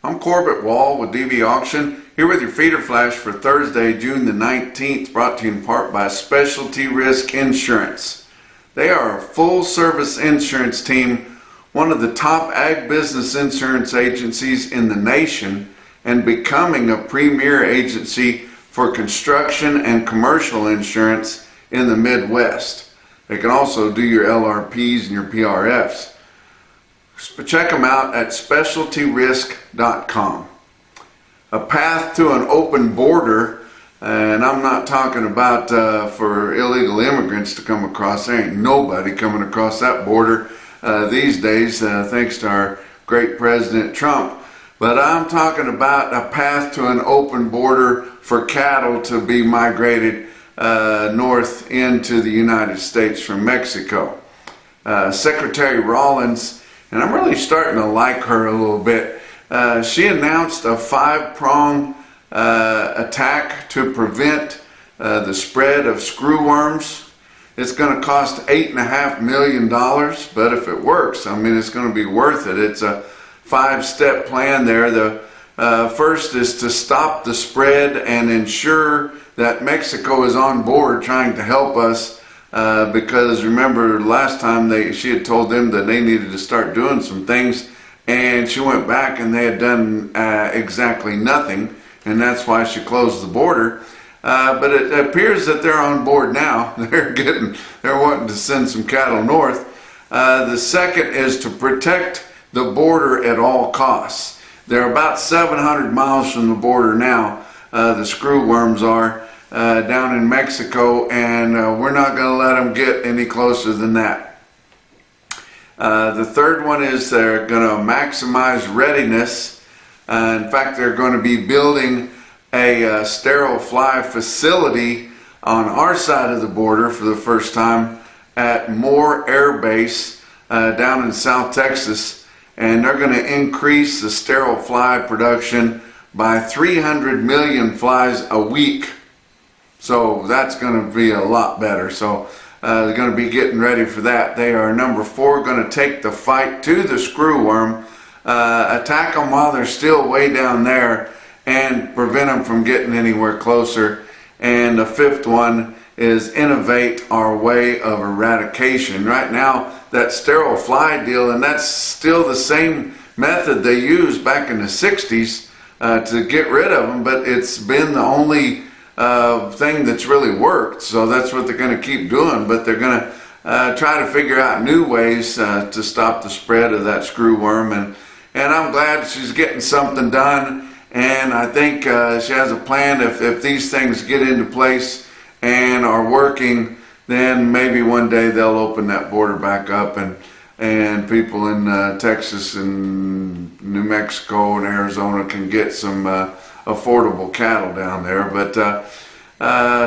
I'm Corbett Wall with DVAuction, here with your feeder flash for Thursday, June the 19th, brought to you in part by Specialty Risk Insurance. They are a full-service insurance team, one of the top ag business insurance agencies in the nation, and becoming a premier agency for construction and commercial insurance in the Midwest. They can also do your LRPs and your PRFs. Check them out at specialtyrisk.com. A path to an open border, and I'm not talking about for illegal immigrants to come across. There ain't nobody coming across that border these days, thanks to our great President Trump. But I'm talking about a path to an open border for cattle to be migrated north into the United States from Mexico. Secretary Rawlins, and I'm really starting to like her a little bit, she announced a 5-prong attack to prevent the spread of screwworms. It's going to cost $8.5 million, but if it works, I mean, it's going to be worth it. It's a 5-step plan there. The first is to stop the spread and ensure that Mexico is on board trying to help us. Because remember last time she had told them that they needed to start doing some things, and she went back and they had done exactly nothing, and that's why she closed the border. But it appears that they're on board now. They're wanting to send some cattle north. The second is to protect the border at all costs. They're about 700 miles from the border now, the screwworms are. Down in Mexico, and we're not going to let them get any closer than that. The third one is they're going to maximize readiness. In fact, they're going to be building a sterile fly facility on our side of the border for the first time at Moore Air Base down in South Texas, and they're going to increase the sterile fly production by 300 million flies a week. So that's going to be a lot better. So they're going to be getting ready for that. They are, number 4, going to take the fight to the screwworm, attack them while they're still way down there, and prevent them from getting anywhere closer. And the 5th one is innovate our way of eradication. Right now, that sterile fly deal, and that's still the same method they used back in the 60s to get rid of them, but it's been the only thing that's really worked, so that's what they're going to keep doing. But they're going to try to figure out new ways to stop the spread of that screwworm, and I'm glad she's getting something done, and I think she has a plan. If these things get into place and are working, then maybe one day they'll open that border back up, and people in Texas and New Mexico and Arizona can get some affordable cattle down there. But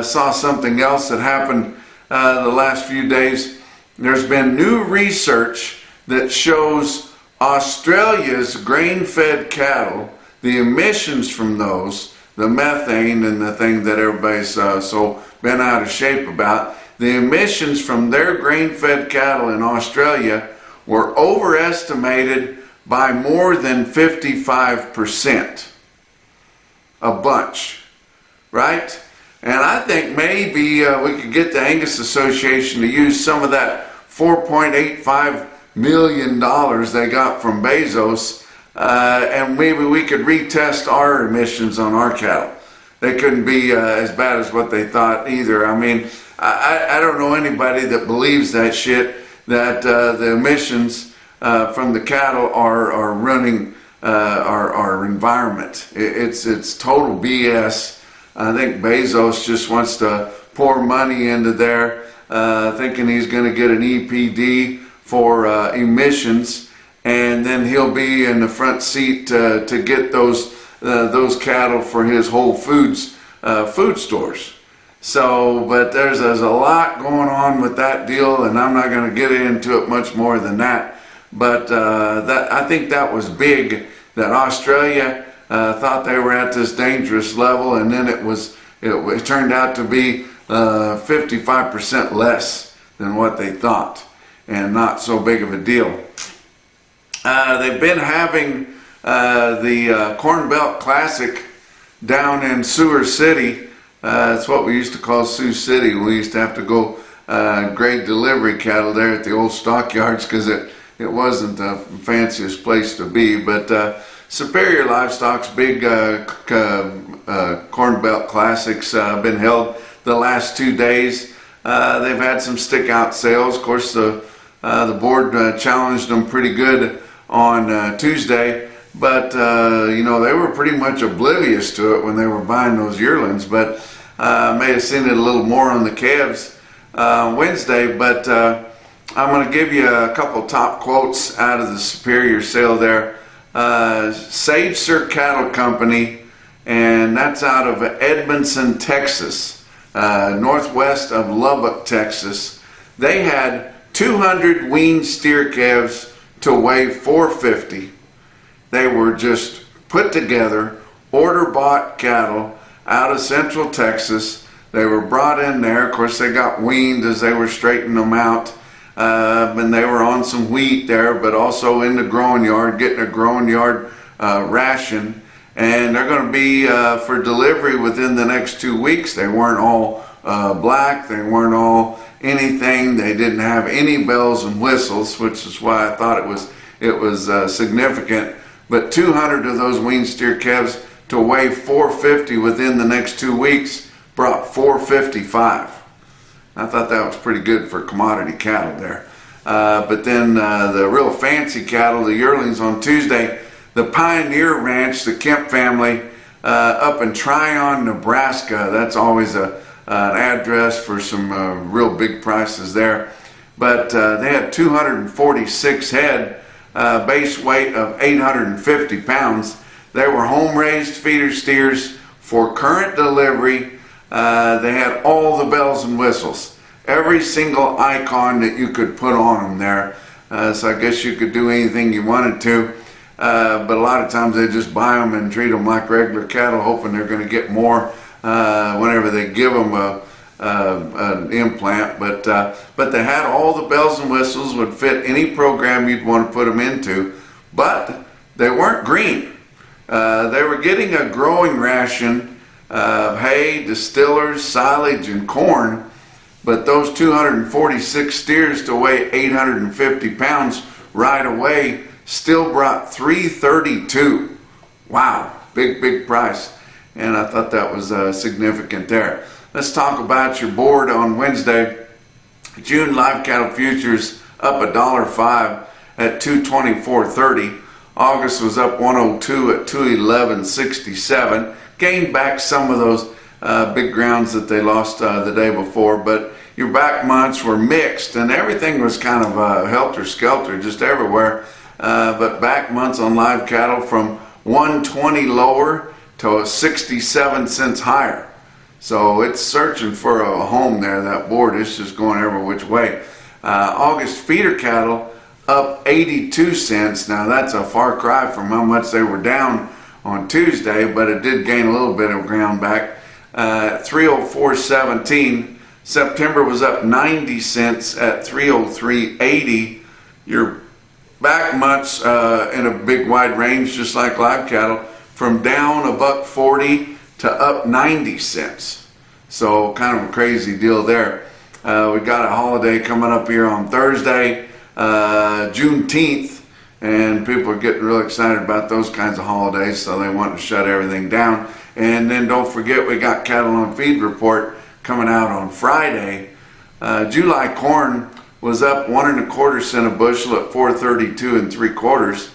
saw something else that happened the last few days. There's been new research that shows Australia's grain-fed cattle, the emissions from those, the methane and the thing that everybody's so been out of shape about, the emissions from their grain-fed cattle in Australia were overestimated by more than 55%. A bunch, right? And I think maybe we could get the Angus Association to use some of that $4.85 million they got from Bezos, and maybe we could retest our emissions on our cattle. They couldn't be as bad as what they thought either. I mean, I don't know anybody that believes that shit, that the emissions from the cattle are running our environment. It's total BS. I think Bezos just wants to pour money into there, thinking he's going to get an EPD for emissions, and then he'll be in the front seat to get those cattle for his Whole Foods food stores. So, but there's a lot going on with that deal, and I'm not going to get into it much more than that. But I think that was big, that Australia thought they were at this dangerous level, and then it turned out to be 55% less than what they thought, and not so big of a deal. They've been having The Corn Belt Classic down in Sioux City. It's what we used to call Sioux City. We used to have to go grade delivery cattle there at the old stockyards because it wasn't the fanciest place to be. But Superior Livestock's big Corn Belt Classics been held the last 2 days. They've had some stick out sales. Of course, the board challenged them pretty good on Tuesday, but you know, they were pretty much oblivious to it when they were buying those yearlings, but may have seen it a little more on the calves Wednesday. But I'm going to give you a couple top quotes out of the Superior sale there. Sage Sir Cattle Company, and that's out of Edmondson, Texas, northwest of Lubbock, Texas. They had 200 weaned steer calves to weigh 450. They were just put together, order bought cattle out of Central Texas. They were brought in there. Of course, they got weaned as they were straightening them out. And they were on some wheat there, but also in the growing yard, getting a growing yard ration. And they're going to be for delivery within the next 2 weeks. They weren't all black. They weren't all anything. They didn't have any bells and whistles, which is why I thought it was significant. But 200 of those weaned steer calves to weigh 450 within the next 2 weeks brought 455. I thought that was pretty good for commodity cattle there. But then the real fancy cattle, the yearlings on Tuesday, the Pioneer Ranch, the Kemp family, up in Tryon, Nebraska. That's always an address for some real big prices there. But they had 246 head, base weight of 850 pounds. They were home-raised feeder steers for current delivery. They had all the bells and whistles, every single icon that you could put on them there. So I guess you could do anything you wanted to, but a lot of times they just buy them and treat them like regular cattle, hoping they're going to get more whenever they give them an implant. But they had all the bells and whistles, would fit any program you'd want to put them into, but they weren't green. They were getting a growing ration of hay, distillers, silage, and corn, but those 246 steers to weigh 850 pounds right away still brought 332. Wow, big price, and I thought that was significant there. Let's talk about your board on Wednesday. June live cattle futures up $1.05 at 224.30. August was up 102 at 211.67. Gained back some of those big grounds that they lost the day before, but your back months were mixed and everything was kind of helter-skelter just everywhere. But back months on live cattle from 120 lower to 67 cents higher. So it's searching for a home there. That board is just going every which way. August feeder cattle up 82 cents. Now that's a far cry from how much they were down on Tuesday, but it did gain a little bit of ground back. 304.17. September was up 90 cents at 303.80. Your back months in a big wide range, just like live cattle, from down $1.40 to up 90 cents. So kind of a crazy deal there. We got a holiday coming up here on Thursday, Juneteenth. And people are getting real excited about those kinds of holidays, so they want to shut everything down. And then don't forget, we got Cattle on Feed report coming out on Friday. July corn was up 1 1/4 cent a bushel at 432 3/4.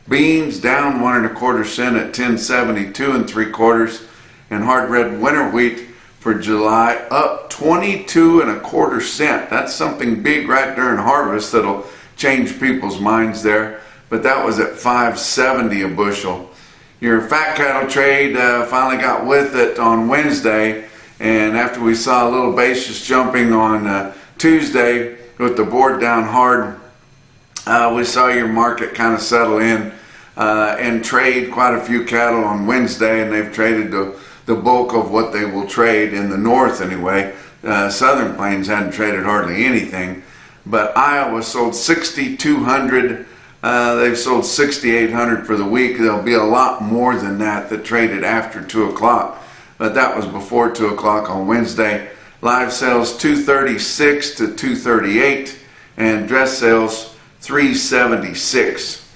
Beans down 1 1/4 cent at 1072 3/4. And hard red winter wheat for July up 22 1/4 cent. That's something big right during harvest that'll change people's minds there. But that was at 570 a bushel. Your fat cattle trade finally got with it on Wednesday, and after we saw a little basis jumping on Tuesday with the board down hard, we saw your market kind of settle in and trade quite a few cattle on Wednesday, and they've traded the bulk of what they will trade in the north anyway. Southern Plains hadn't traded hardly anything, but Iowa sold 6,200 They've sold 6,800 for the week. There'll be a lot more than that traded after 2 o'clock, but that was before 2 o'clock on Wednesday. Live sales 236 to 238, and dress sales 376.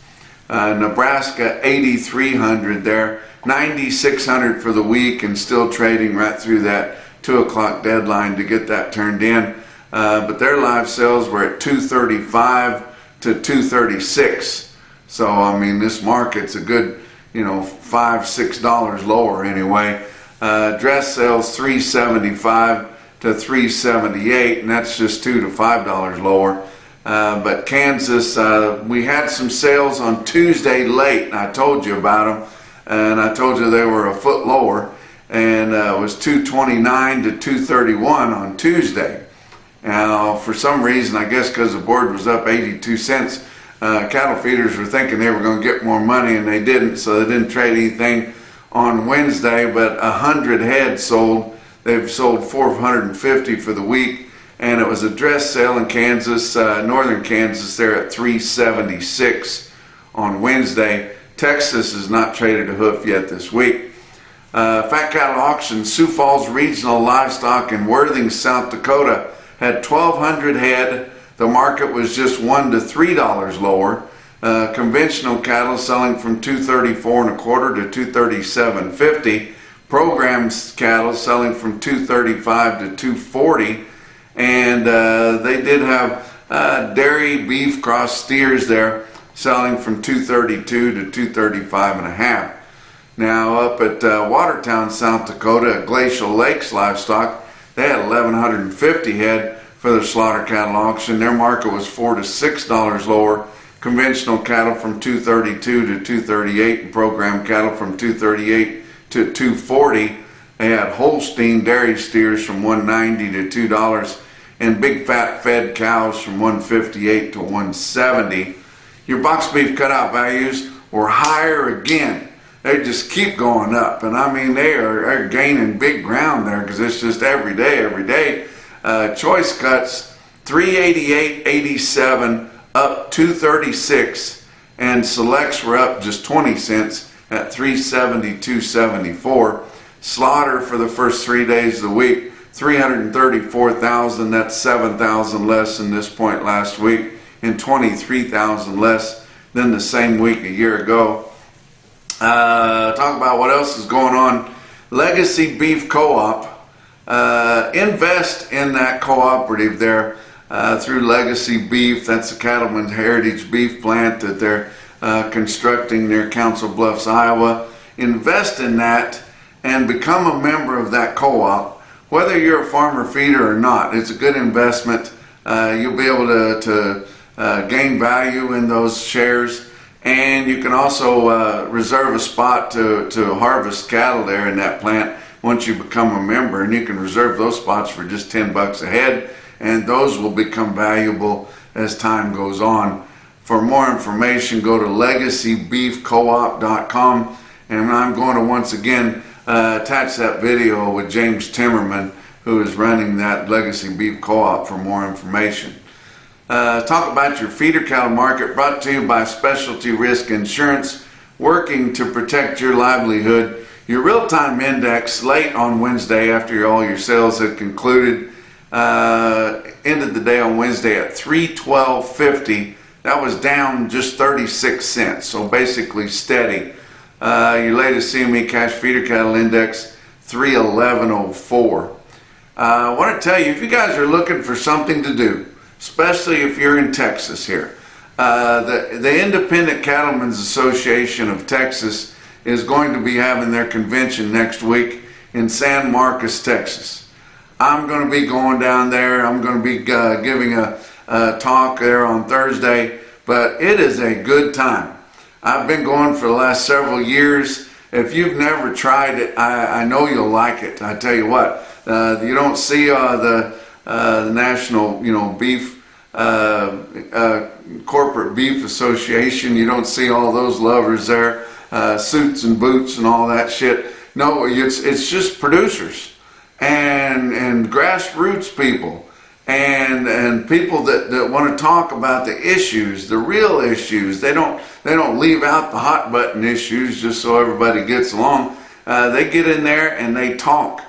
Nebraska 8,300 there, 9,600 for the week, and still trading right through that 2 o'clock deadline to get that turned in. But their live sales were at 235 to 236. So I mean, this market's a good, $5-6 lower anyway. Dress sales 375 to 378, and that's just $2 to $5 lower. But Kansas, we had some sales on Tuesday late, and I told you about them, and I told you they were a foot lower, and it was 229 to 231 on Tuesday. Now, for some reason, I guess because the board was up 82 cents, cattle feeders were thinking they were going to get more money, and they didn't, so they didn't trade anything on Wednesday, but 100 head sold. They've sold 450 for the week, and it was a dress sale in Kansas, northern Kansas, there at 376 on Wednesday. Texas has not traded a hoof yet this week. Fat cattle auction, Sioux Falls Regional Livestock in Worthing, South Dakota, had 1,200 head. The market was just $1 to $3 lower. Conventional cattle selling from $234 1/4 to $237.50. Programs cattle selling from $235 to $240. And they did have dairy beef cross steers there selling from $232 to $235.5. Now up at Watertown, South Dakota, at Glacial Lakes Livestock, they had 1,150 head for the slaughter cattle auction. Their market was $4 to $6 lower. Conventional cattle from $232 to $238, and program cattle from $238 to $240. They had Holstein dairy steers from $190 to $2, and big fat fed cows from $158 to $170. Your box beef cutout values were higher again. They just keep going up, and I mean, they are gaining big ground there, because it's just every day. Choice cuts 388.87 up 236, and selects were up just 20 cents at 372.74. Slaughter for the first 3 days of the week, 334,000. That's 7,000 less than this point last week, and 23,000 less than the same week a year ago. Talk about what else is going on. Legacy Beef Co-op. Invest in that cooperative there through Legacy Beef. That's the Cattleman's Heritage Beef plant that they're constructing near Council Bluffs, Iowa. Invest in that and become a member of that co-op, whether you're a farmer feeder or not. It's a good investment. You'll be able to gain value in those shares. And you can also reserve a spot to harvest cattle there in that plant once you become a member, and you can reserve those spots for just $10 a head, and those will become valuable as time goes on. For more information, go to legacybeefcoop.com, and I'm going to once again attach that video with James Timmerman, who is running that Legacy Beef Co-op, for more information. Talk about your feeder cattle market, brought to you by Specialty Risk Insurance, working to protect your livelihood. Your real-time index late on Wednesday, after all your sales had concluded, ended the day on Wednesday at 312.50. That was down just 36 cents, so basically steady. Your latest CME cash feeder cattle index, 311.04. I want to tell you, if you guys are looking for something to do, especially if you're in Texas here, the Independent Cattlemen's Association of Texas is going to be having their convention next week in San Marcos, Texas. I'm going to be going down there. I'm going to be giving a talk there on Thursday, but it is a good time. I've been going for the last several years. If you've never tried it, I know you'll like it. I tell you what, you don't see the National, Beef Corporate Beef Association. You don't see all those lovers there, suits and boots and all that shit. No, it's just producers and grassroots people and people that want to talk about the issues, the real issues. They don't leave out the hot button issues just so everybody gets along. They get in there and they talk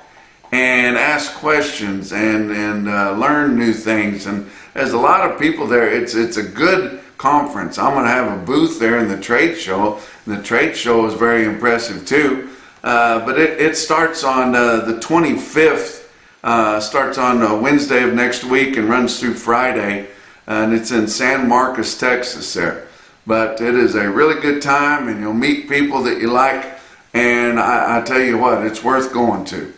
and ask questions and learn new things. And there's a lot of people there. It's a good conference. I'm going to have a booth there in the trade show. And the trade show is very impressive too. But it starts on the 25th. Starts on Wednesday of next week and runs through Friday, and it's in San Marcos, Texas there. But it is a really good time, and you'll meet people that you like, and I tell you what, it's worth going to.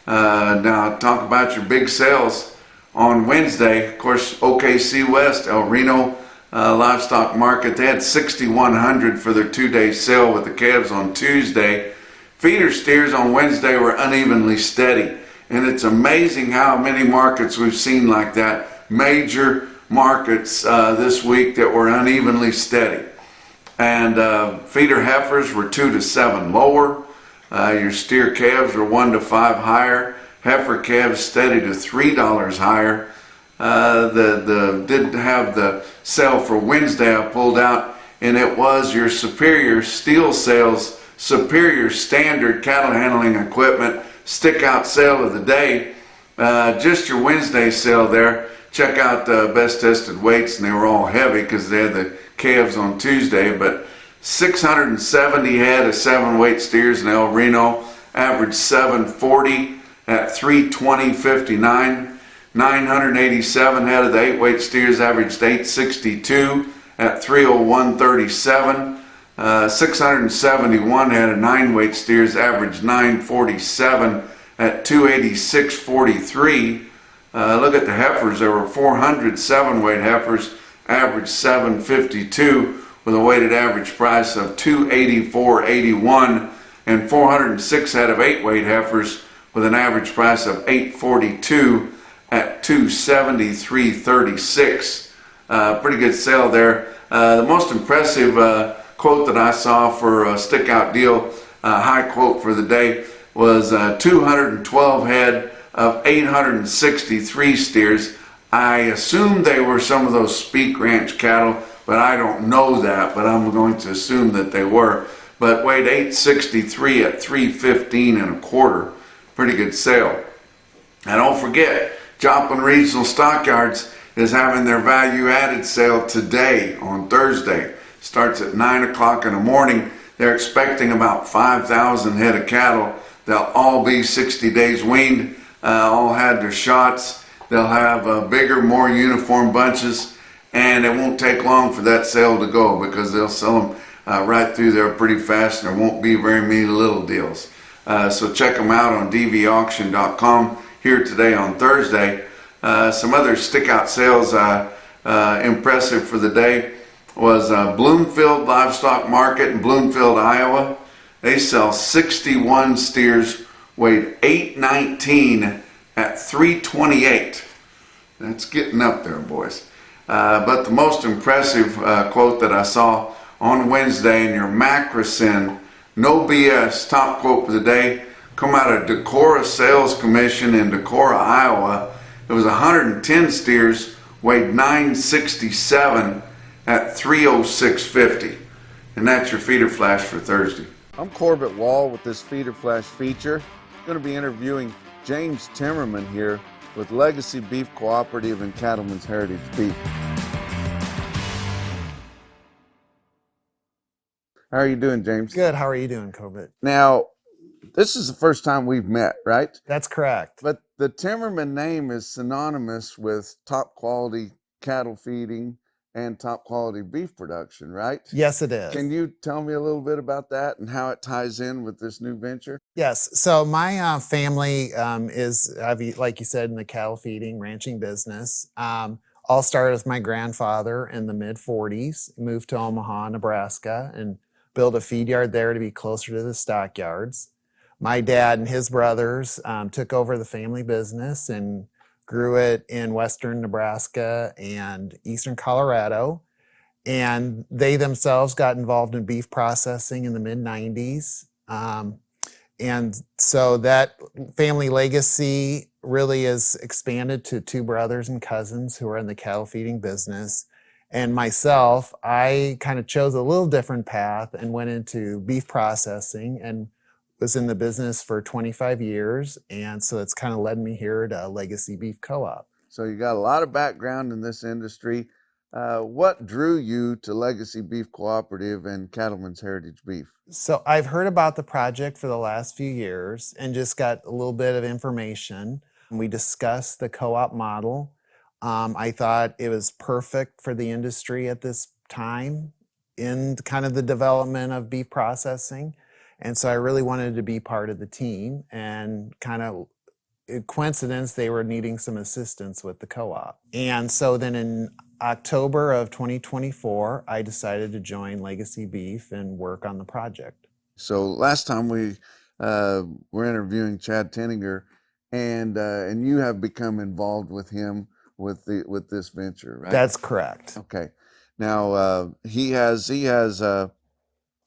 Now, talk about your big sales on Wednesday. Of course, OKC West, El Reno Livestock Market, they had 6,100 for their two-day sale with the calves on Tuesday. Feeder steers on Wednesday were unevenly steady. And it's amazing how many markets we've seen like that, major markets this week that were unevenly steady. And feeder heifers were 2 to 7 lower. Your steer calves were 1 to 5 higher. Heifer calves steady to $3 higher. Did have the sale for Wednesday I pulled out, and it was your superior steel sales, superior standard cattle handling equipment stick out sale of the day. Just your Wednesday sale there. Check out the best tested weights, and they were all heavy because they had the calves on Tuesday. But 670 head of 7-weight steers in El Reno, average 740 at 320.59. 987 head of the 8-weight steers averaged 862 at 301.37. 671 head of 9-weight steers averaged 947 at 286.43. Look at the heifers. There were 400 7-weight heifers, averaged 752 with a weighted average price of 284.81, and 406 head of 8-weight heifers with an average price of 842 at 273.36. Pretty good sale there. The most impressive quote that I saw for a stick out deal, high quote for the day, was 212 head of 863 steers. I assume they were some of those Speak Ranch cattle, but I don't know that, but I'm going to assume that they were. But weighed 863 at 315 and a quarter. Pretty good sale. And don't forget, Joplin Regional Stockyards is having their value added sale today on Thursday. Starts at 9 o'clock in the morning. They're expecting about 5,000 head of cattle. They'll all be 60 days weaned, all had their shots. They'll have bigger, more uniform bunches, and it won't take long for that sale to go because they'll sell them right through there pretty fast, and there won't be very many little deals. So check them out on DVAuction.com here today on Thursday. Some other stick-out sales impressive for the day was Bloomfield Livestock Market in Bloomfield, Iowa. They sell 61 steers, weighed 819 at 328. That's getting up there, boys. But the most impressive quote that I saw on Wednesday in your Macrocin, no BS, top quote for the day, come out of Decorah Sales Commission in Decorah, Iowa. It was 110 steers, weighed 967 at 306.50. And that's your feeder flash for Thursday. I'm Corbett Wall with this feeder flash feature. I'm going to be interviewing James Timmerman here with Legacy Beef Cooperative and Cattlemen's Heritage Beef. How are you doing, James? Good. How are you doing, Corbett? Now, this is the first time we've met, right? That's correct. But the Timmerman name is synonymous with top quality cattle feeding and top quality beef production, right? Yes, it is. Can you tell me a little bit about that and how it ties in with this new venture? Yes. So my family is, like you said, in the cattle feeding, ranching business. All started with my grandfather in the mid-40s, moved to Omaha, Nebraska, and built a feed yard there to be closer to the stockyards. My dad and his brothers took over the family business and grew it in western Nebraska and eastern Colorado. And they themselves got involved in beef processing in the mid-90s. And so that family legacy really is expanded to two brothers and cousins who are in the cattle feeding business. And myself, I kind of chose a little different path and went into beef processing and was in the business for 25 years. And so it's kind of led me here to Legacy Beef Co-op. So you got a lot of background in this industry. What drew you to Legacy Beef Cooperative and Cattlemen's Heritage Beef? So I've heard about the project for the last few years and just got a little bit of information. We discussed the co-op model. I thought it was perfect for the industry at this time in kind of the development of beef processing. And so I really wanted to be part of the team, and kind of coincidence, they were needing some assistance with the co-op. And so then in October of 2024, I decided to join Legacy Beef and work on the project. So last time we were interviewing Chad Tenninger, and you have become involved with him with this venture, right? That's correct. Okay. Now he has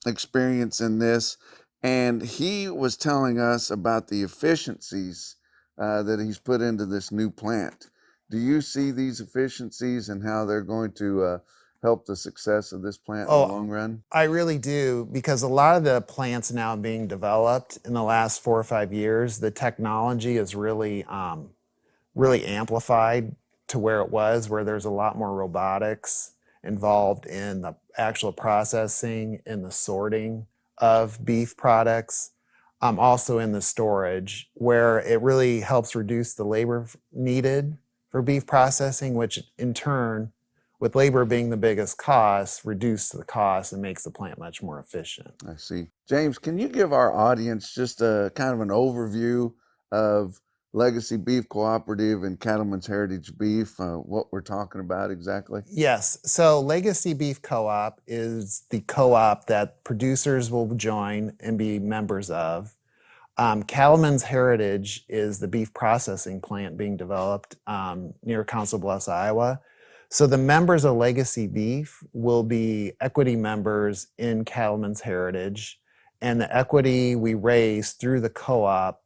experience in this, and he was telling us about the efficiencies that he's put into this new plant. Do you see these efficiencies and how they're going to help the success of this plant in the long run? I really do, because a lot of the plants now being developed in the last 4 or 5 years, the technology is really really amplified to where it was, where there's a lot more robotics involved in the actual processing and the sorting of beef products, also in the storage, where it really helps reduce the labor needed for beef processing, which in turn, with labor being the biggest cost, reduce the cost and makes the plant much more efficient. I see. James, can you give our audience just a kind of an overview of Legacy Beef Cooperative and Cattlemen's Heritage Beef, what we're talking about exactly? Yes. So Legacy Beef Co-op is the co-op that producers will join and be members of. Cattlemen's Heritage is the beef processing plant being developed near Council Bluffs, Iowa. So the members of Legacy Beef will be equity members in Cattlemen's Heritage, and the equity we raise through the co-op,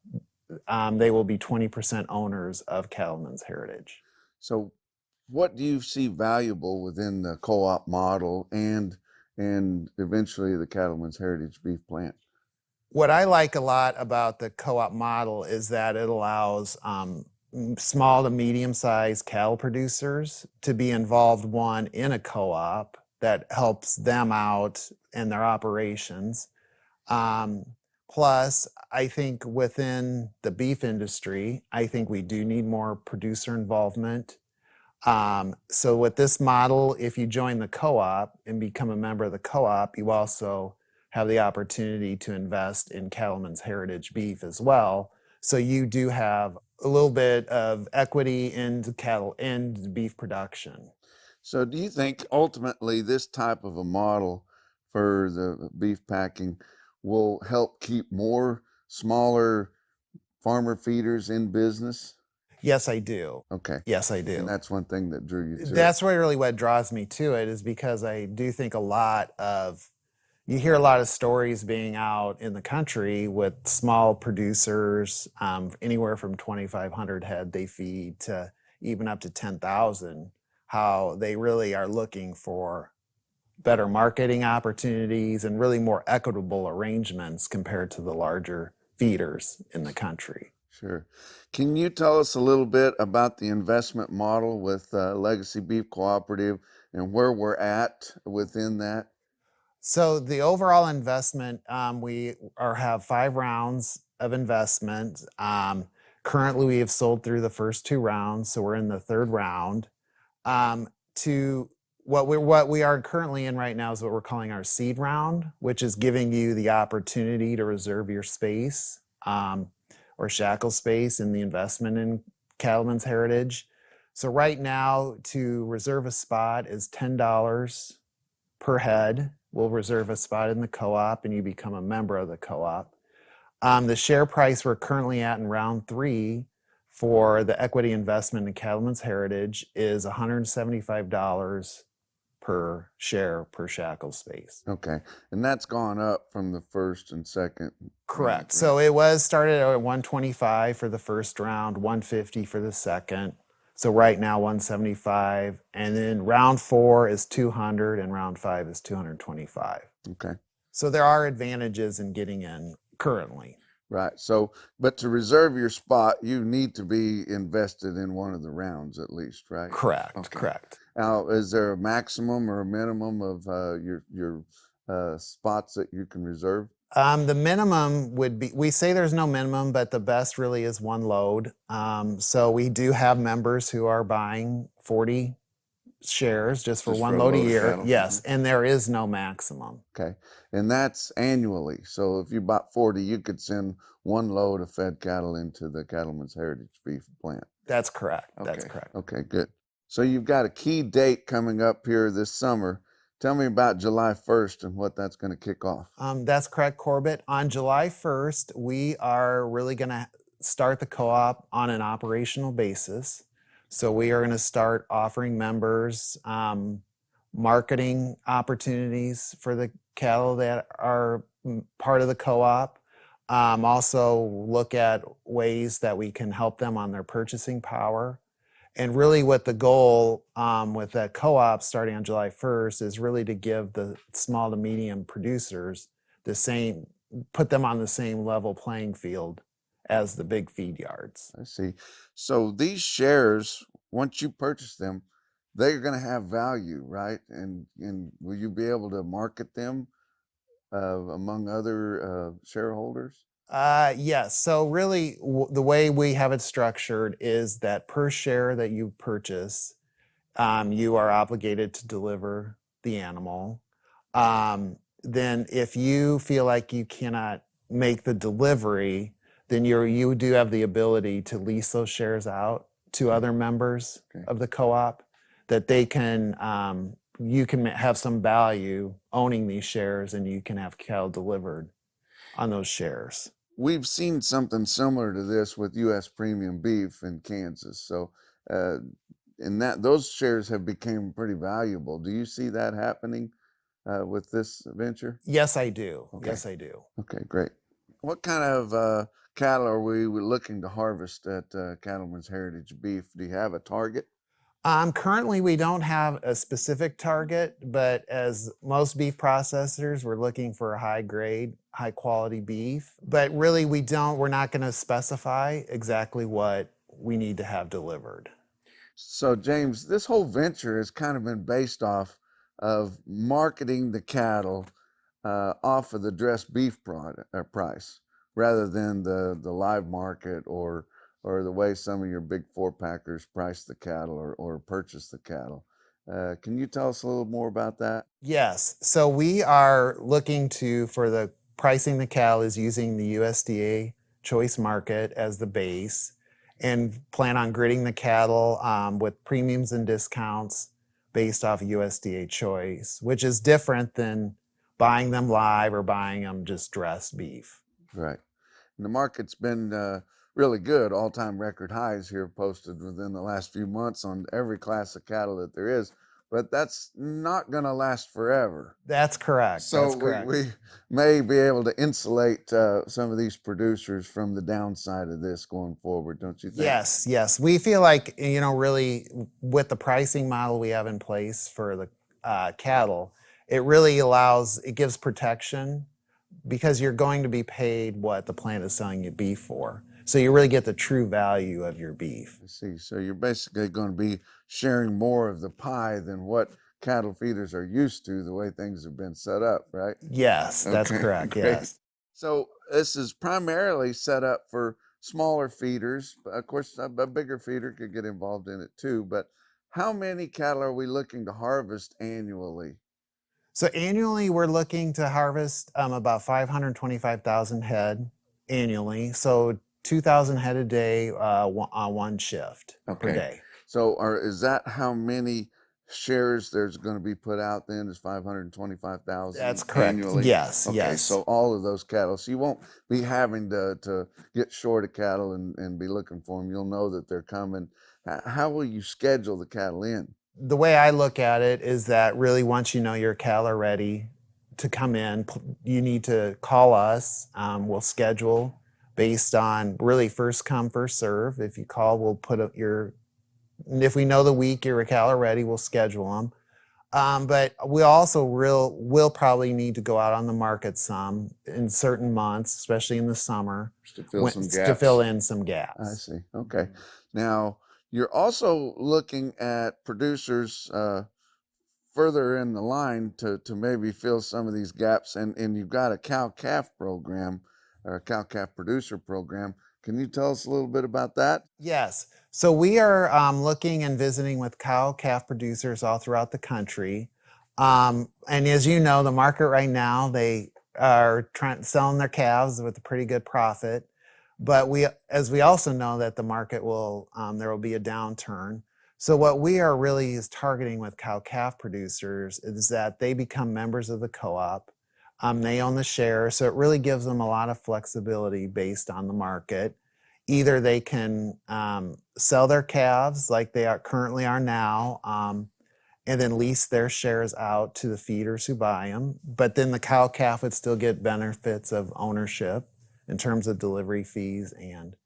they will be 20% owners of Cattlemen's Heritage. So what do you see valuable within the co-op model and eventually the Cattlemen's Heritage Beef plant? What I like a lot about the co-op model is that it allows small to medium-sized cattle producers to be involved, one, in a co-op that helps them out in their operations. Plus, I think within the beef industry, I think we do need more producer involvement. So with this model, if you join the co-op and become a member of the co-op, you also have the opportunity to invest in Cattlemen's Heritage Beef as well. So you do have a little bit of equity into cattle and beef production. So do you think ultimately this type of a model for the beef packing will help keep more smaller farmer feeders in business? Yes, I do. Okay. Yes, I do. And that's one thing that drew you to it. That's really what draws me to it, is because I do think you hear a lot of stories being out in the country with small producers, anywhere from 2,500 head they feed to even up to 10,000, how they really are looking for better marketing opportunities and really more equitable arrangements compared to the larger feeders in the country. Sure. Can you tell us a little bit about the investment model with Legacy Beef Cooperative and where we're at within that? So the overall investment, we have 5 rounds of investment. Currently, we have sold through the first 2 rounds, so we're in the 3rd round. To what we are currently in right now is what we're calling our seed round, which is giving you the opportunity to reserve your space or shackle space in the investment in Cattlemen's Heritage. So right now, to reserve a spot is $10 per head. We'll reserve a spot in the co-op and you become a member of the co-op. The share price we're currently at in round 3 for the equity investment in Cattlemen's Heritage is $175 per share per shackle space. Okay. And that's gone up from the first and second. Correct. Right, So it was started at 125 for the first round, 150 for the second. So right now 175, and then round 4 is 200, and round 5 is 225. Okay. So there are advantages in getting in currently. Right. So, but to reserve your spot, you need to be invested in one of the rounds at least, right? Correct. Okay. Correct. Now, is there a maximum or a minimum of your spots that you can reserve? The minimum would be, we say there's no minimum, but the best really is one load. So we do have members who are buying 40 shares just for Just one for a load a load of year. cattle? Yes, and there is no maximum. Okay. And that's annually. So if you bought 40, you could send one load of fed cattle into the Cattlemen's Heritage Beef plant. That's correct. Okay. That's correct. Okay, good. So you've got a key date coming up here this summer. Tell me about July 1st and what that's going to kick off. That's correct, Corbett. On July 1st, we are really going to start the co-op on an operational basis. So we are going to start offering members marketing opportunities for the cattle that are part of the co-op. Also look at ways that we can help them on their purchasing power. And really what the goal with that co-op starting on July 1st is really to give the small to medium producers the same, put them on the same level playing field as the big feed yards. I see. So these shares, once you purchase them, they're going to have value, right? And will you be able to market them among other shareholders? Yes. So really, the way we have it structured is that per share that you purchase, you are obligated to deliver the animal. Then if you feel like you cannot make the delivery, then you do have the ability to lease those shares out to other members Okay. of the co-op that they can, you can have some value owning these shares, and you can have cattle delivered on those shares. We've seen something similar to this with U.S. premium beef in Kansas. So, and that those shares have become pretty valuable. Do you see that happening with this venture? Yes, I do. Okay. Yes, I do. Okay, great. What kind of cattle are we looking to harvest at Cattlemen's Heritage Beef? Do you have a target? Currently, we don't have a specific target, but as most beef processors, we're looking for a high grade, high quality beef. But really, we're not going to specify exactly what we need to have delivered. So, James, this whole venture has kind of been based off of marketing the cattle off of the dressed beef price rather than the live market or the way some of your big four packers price the cattle or purchase the cattle. Can you tell us a little more about that? Yes. So we are looking for the pricing the cattle is using the USDA choice market as the base, and plan on gridding the cattle with premiums and discounts based off of USDA choice, which is different than buying them live or buying them just dressed beef. Right. And the market's been really good, all-time record highs here posted within the last few months on every class of cattle that there is, but that's not going to last forever. That's correct. So That's correct. we may be able to insulate some of these producers from the downside of this going forward, don't you think? Yes, yes. We feel like, really with the pricing model we have in place for the cattle, it gives protection because you're going to be paid what the plant is selling you beef for. So you really get the true value of your beef. I see. So you're basically going to be sharing more of the pie than what cattle feeders are used to, the way things have been set up, right? Yes, that's Okay, correct. great. Yes. So this is primarily set up for smaller feeders. Of course, a bigger feeder could get involved in it too. But how many cattle are we looking to harvest annually? So annually, we're looking to harvest about 525,000 head annually. So 2,000 head a day on one shift per day. So is that how many shares there's going to be put out then is 525,000 That's correct. annually? Yes, Okay, yes. so all of those cattle. So you won't be having to get short of cattle and be looking for them. You'll know that they're coming. How will you schedule the cattle in? The way I look at it is that really once you know your cattle are ready to come in, you need to call us. We'll schedule based on really first come, first serve. If you call, we'll put up if we know the week your cattle are ready, we'll schedule them. But we also will probably need to go out on the market some in certain months, especially in the summer, To fill some to gaps. fill in some I gaps. see. Okay. Now, you're also looking at producers further in the line to maybe fill some of these gaps, and you've got a cow-calf program or a cow-calf producer program. Can you tell us a little bit about that? Yes. So we are looking and visiting with cow-calf producers all throughout the country. And as you know, the market right now, they are selling their calves with a pretty good profit. But as we also know that the market there will be a downturn. So what we are really is targeting with cow-calf producers is that they become members of the co-op. They own the shares, so it really gives them a lot of flexibility based on the market. Either they can sell their calves like they currently are now, and then lease their shares out to the feeders who buy them. But then the cow-calf would still get benefits of ownership in terms of delivery fees and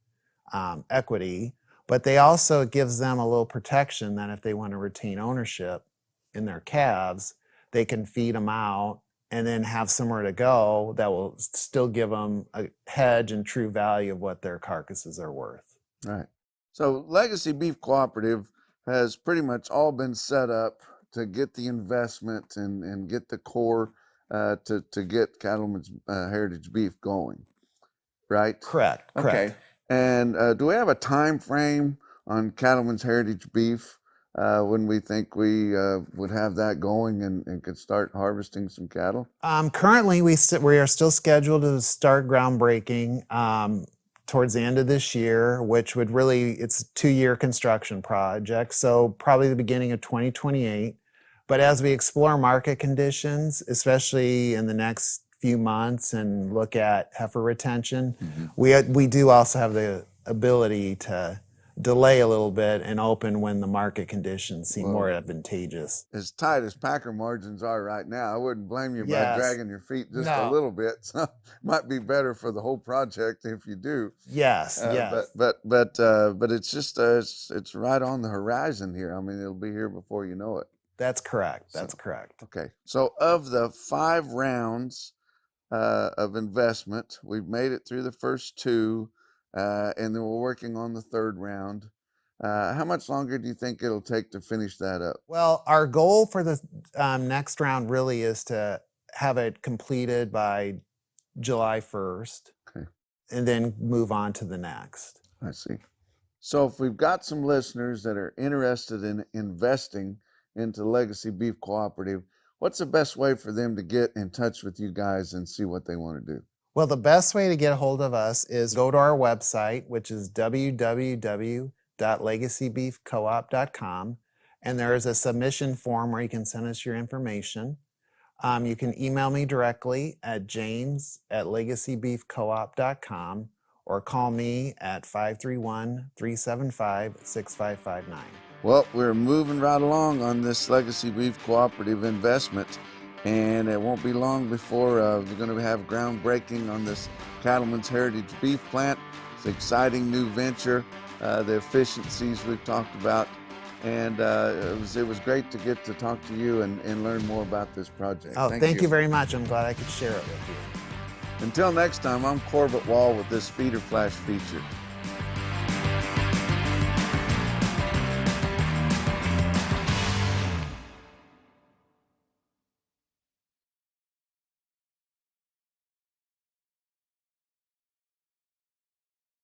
equity. But they also gives them a little protection that if they want to retain ownership in their calves, they can feed them out and then have somewhere to go that will still give them a hedge and true value of what their carcasses are worth. Right. So Legacy Beef Cooperative has pretty much all been set up to get the investment and get the core to get Cattlemen's Heritage Beef going, right? Correct. Okay. And do we have a time frame on Cattlemen's Heritage Beef when we think we would have that going and could start harvesting some cattle? Currently, we are still scheduled to start groundbreaking towards the end of this year, which would it's a 2-year construction project, so probably the beginning of 2028. But as we explore market conditions, especially in the next few months, and look at heifer retention, we do also have the ability to delay a little bit and open when the market conditions seem more advantageous. As tight as packer margins are right now, I wouldn't blame you by Yes. dragging your feet just a No. little bit. So might be better for the whole project if you do. Yes, yes. But it's just it's right on the horizon here. I mean, it'll be here before you know it. That's correct. That's correct. Okay. So of the 5 rounds of investment, we've made it through the first 2, and then we're working on the 3rd round. How much longer do you think it'll take to finish that up? Well, our goal for the next round really is to have it completed by July 1st. Okay. And then move on to the next. I see. So if we've got some listeners that are interested in investing into Legacy Beef Cooperative, what's the best way for them to get in touch with you guys and see what they want to do? Well, the best way to get a hold of us is go to our website, which is www.legacybeefcoop.com, and there is a submission form where you can send us your information. You can email me directly at james@legacybeefcoop.com or call me at 531-375-6559. Well, we're moving right along on this Legacy Beef Cooperative investment, and it won't be long before we're going to have groundbreaking on this Cattlemen's Heritage Beef plant. It's an exciting new venture, the efficiencies we've talked about, and it was great to get to talk to you and learn more about this project. Oh, thank you very much. I'm glad I could share it with you. Until next time, I'm Corbett Wall with this Feeder Flash feature.